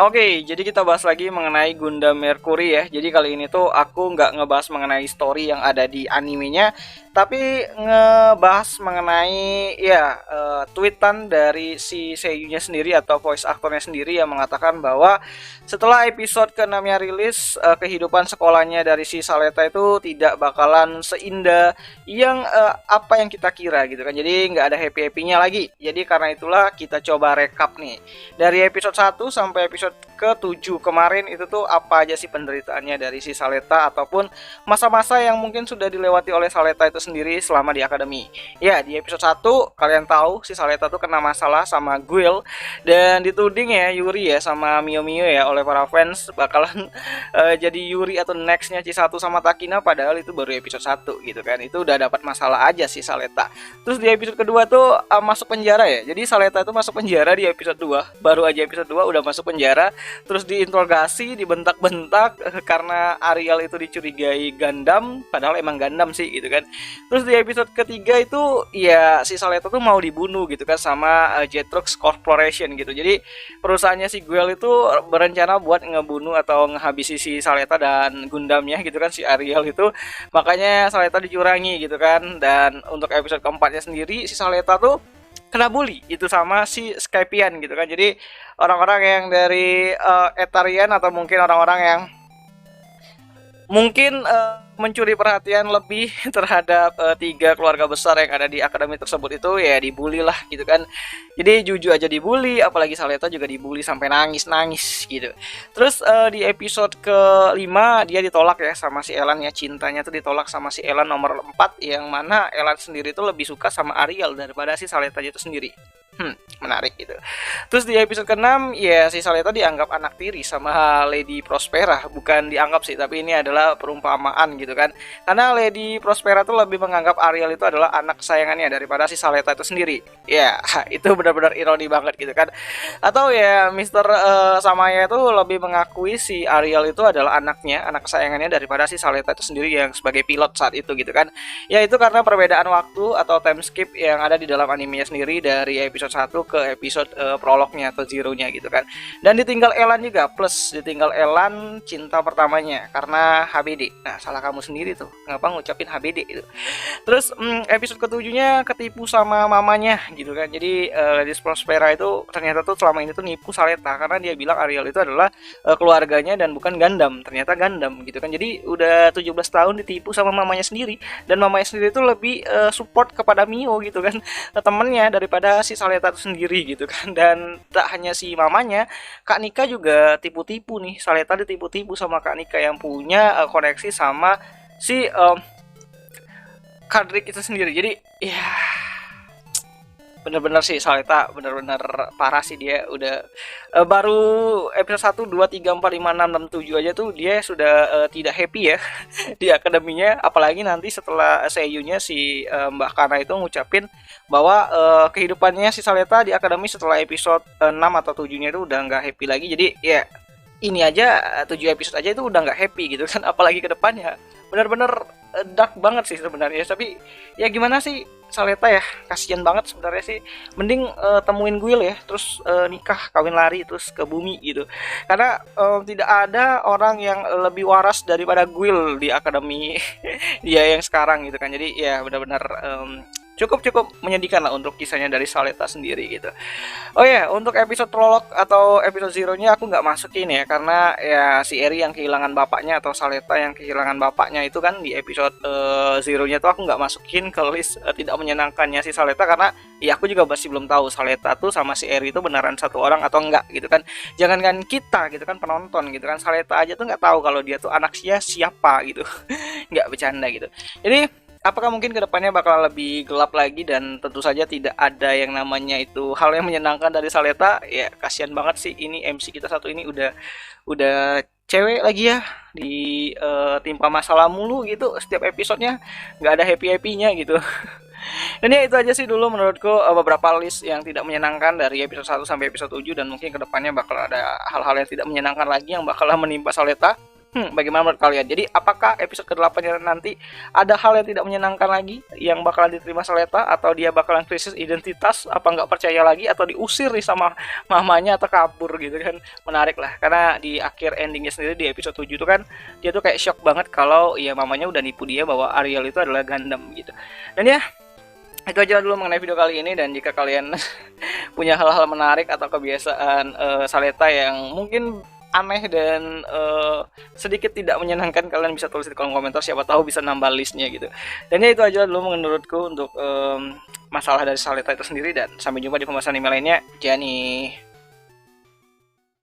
Oke, jadi kita bahas lagi mengenai Gundam Mercury ya. Jadi kali ini tuh aku nggak ngebahas mengenai story yang ada di animenya, tapi ngebahas mengenai tweetan dari si seiyunya sendiri atau voice actornya sendiri yang mengatakan bahwa setelah episode ke-6-nya rilis, kehidupan sekolahnya dari si Saleta itu tidak bakalan seindah apa yang kita kira gitu kan. Jadi nggak ada happy-happynya lagi. Jadi karena itulah kita coba rekap nih. Dari episode 1 sampai episode ke-7 kemarin itu tuh apa aja sih penderitaannya dari si Saleta ataupun masa-masa yang mungkin sudah dilewati oleh Saleta itu sendiri selama di akademi. Ya, di episode 1 kalian tahu si Saleta tuh kena masalah sama Guile dan dituding ya Yuri ya sama Mio Mio ya oleh para fans bakalan jadi Yuri atau nextnya Chisatu sama Takina, padahal itu baru episode 1 gitu kan. Itu udah dapat masalah aja si Saleta. Terus di episode kedua tuh masuk penjara ya. Jadi Saleta itu masuk penjara di episode 2. Baru aja episode 2 udah masuk penjara, terus diinterogasi, dibentak-bentak karena Ariel itu dicurigai Gundam, padahal emang Gundam sih gitu kan. Terus di episode ketiga itu ya si Saleta tuh mau dibunuh gitu kan sama Jetrox Corporation gitu. Jadi perusahaannya si Guile itu berencana buat ngebunuh atau ngehabisi si Saleta dan Gundamnya gitu kan, si Ariel itu. Makanya Saleta dicurangi gitu kan. Dan untuk episode keempatnya sendiri si Saleta tuh kena bully itu sama si Skypian gitu kan. Jadi orang-orang yang dari Etarian atau mungkin orang-orang yang mungkin mencuri perhatian lebih terhadap 3 keluarga besar yang ada di akademi tersebut itu ya dibully lah gitu kan. Jadi Juju aja dibully, apalagi Saleta juga dibully sampai nangis-nangis gitu. Terus di episode ke-5 dia ditolak ya sama si Elan ya, cintanya tuh ditolak sama si Elan nomor 4, yang mana Elan sendiri tuh lebih suka sama Ariel daripada si Saleta itu sendiri. Menarik gitu. Terus di episode ke-6 ya si Saleta dianggap anak tiri sama Lady Prospera. Bukan dianggap sih, tapi ini adalah perumpamaan gitu kan. Karena Lady Prospera tuh lebih menganggap Ariel itu adalah anak kesayangannya daripada si Saleta itu sendiri. Ya, itu benar-benar ironi banget gitu kan. Atau ya Mister Samaya itu lebih mengakui si Ariel itu adalah anaknya, anak kesayangannya daripada si Saleta itu sendiri yang sebagai pilot saat itu gitu kan. Ya itu karena perbedaan waktu atau time skip yang ada di dalam animenya sendiri dari episode 1 ke episode prolognya atau zeronya gitu kan. Dan ditinggal Elan juga, plus ditinggal Elan cinta pertamanya karena HBD. Nah, salah kamu sendiri tuh, ngapa ngucapin HBD itu. Terus episode ketujuhnya ketipu sama mamanya gitu kan. Jadi Lady Prospera itu ternyata tuh selama ini tuh nipu Saleta karena dia bilang Ariel itu adalah keluarganya dan bukan Gundam. Ternyata Gundam gitu kan. Jadi udah 17 tahun ditipu sama mamanya sendiri, dan mamanya sendiri itu lebih support kepada Mio gitu kan, temennya, daripada si Saleta itu sendiri gitu kan. Dan tak hanya si mamanya, Kak Nika juga tipu-tipu nih. Saleta ditipu-tipu sama Kak Nika yang punya koneksi sama si Kadrik itu sendiri. Jadi ya bener-bener sih Saleta bener-bener parah sih. Dia udah baru episode 1, 2, 3, 4, 5, 6, dan 7 aja tuh dia sudah tidak happy ya di akademinya. Apalagi nanti setelah seiyunya si Mbak Kana itu ngucapin bahwa kehidupannya si Saleta di akademi setelah episode 6 atau 7-nya itu udah nggak happy lagi. Jadi ya ini aja 7 episode aja itu udah nggak happy gitu kan, apalagi ke depannya. Bener-bener dark banget sih sebenarnya. Tapi ya gimana sih Saleta ya, kasihan banget sebenarnya sih. Mending temuin Guile ya, terus nikah, kawin lari, terus ke bumi gitu. Karena tidak ada orang yang lebih waras daripada Guile di akademi dia yang sekarang gitu kan. Jadi ya benar-benar cukup menyedihkan lah untuk kisahnya dari Saleta sendiri gitu. Oh ya, untuk episode prolog atau episode zeronya aku nggak masukin ya, karena ya si Eri yang kehilangan bapaknya atau Saleta yang kehilangan bapaknya itu kan di episode zeronya tuh aku nggak masukin ke list tidak menyenangkannya si Saleta, karena ya aku juga masih belum tahu Saleta tuh sama si Eri itu beneran satu orang atau enggak gitu kan. Jangankan kita gitu kan, penonton gitu kan, Saleta aja tuh nggak tahu kalau dia tuh anak siapa gitu. Nggak bercanda gitu. Jadi apakah mungkin kedepannya bakal lebih gelap lagi, dan tentu saja tidak ada yang namanya itu hal yang menyenangkan dari Saleta. Ya kasihan banget sih, ini MC kita satu ini udah cewek lagi ya, di timpa masalah mulu gitu setiap episodenya, nggak ada happy-happynya gitu. Dan ya itu aja sih dulu menurutku beberapa list yang tidak menyenangkan dari episode 1 sampai episode 7, dan mungkin kedepannya bakal ada hal-hal yang tidak menyenangkan lagi yang bakal menimpa Saleta. Bagaimana menurut kalian? Jadi apakah episode ke-8 nanti ada hal yang tidak menyenangkan lagi yang bakalan diterima Saleta, atau dia bakalan krisis identitas, apa nggak percaya lagi, atau diusir nih sama mamanya, atau kabur gitu kan? Menarik lah, karena di akhir endingnya sendiri di episode 7 itu kan dia tuh kayak shock banget kalau ya mamanya udah nipu dia bahwa Ariel itu adalah Gundam gitu. Dan ya itu aja dulu mengenai video kali ini, dan jika kalian punya hal-hal menarik atau kebiasaan Saleta yang mungkin aneh dan sedikit tidak menyenangkan, kalian bisa tulis di kolom komentar, siapa tahu bisa nambah listnya gitu. Dan ya itu aja dulu menurutku untuk masalah dari Saleta itu sendiri, dan sampai jumpa di pembahasan anime lainnya. Jani.